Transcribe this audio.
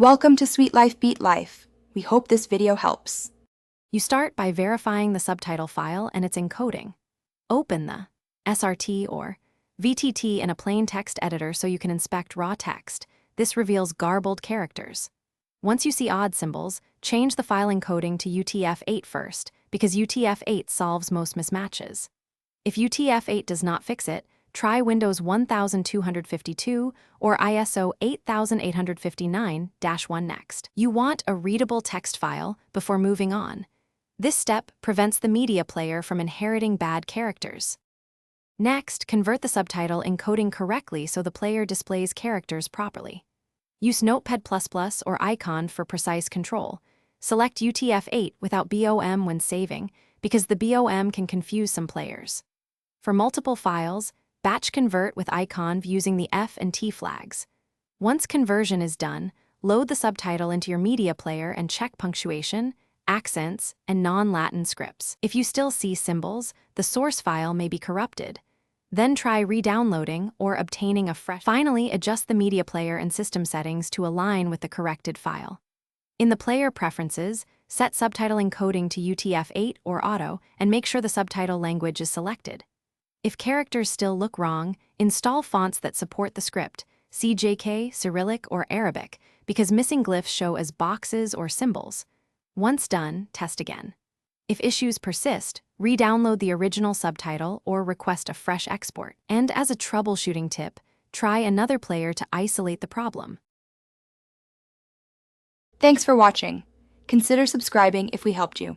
Welcome to Sweet Life Beat Life. We hope this video helps. You start by verifying the subtitle file and its encoding. Open the SRT or VTT in a plain text editor so you can inspect raw text. This reveals garbled characters. Once you see odd symbols, change the file encoding to UTF-8 first, because UTF-8 solves most mismatches. If UTF-8 does not fix it, try Windows 1252 or ISO 8859-1 next. You want a readable text file before moving on. This step prevents the media player from inheriting bad characters. Next, convert the subtitle encoding correctly so the player displays characters properly. Use Notepad++ or Icon for precise control. Select UTF-8 without BOM when saving, because the BOM can confuse some players. For multiple files, batch convert with Icon using the F and T flags. Once conversion is done, load the subtitle into your media player and check punctuation, accents, and non-Latin scripts. If you still see symbols, the source file may be corrupted. Then try re-downloading or obtaining a fresh. Finally, adjust the media player and system settings to align with the corrected file. In the player preferences, set subtitle encoding to UTF-8 or auto and make sure the subtitle language is selected. If characters still look wrong, install fonts that support the script, CJK, Cyrillic, or Arabic, because missing glyphs show as boxes or symbols. Once done, test again. If issues persist, re-download the original subtitle or request a fresh export. And as a troubleshooting tip, try another player to isolate the problem. Thanks for watching. Consider subscribing if we helped you.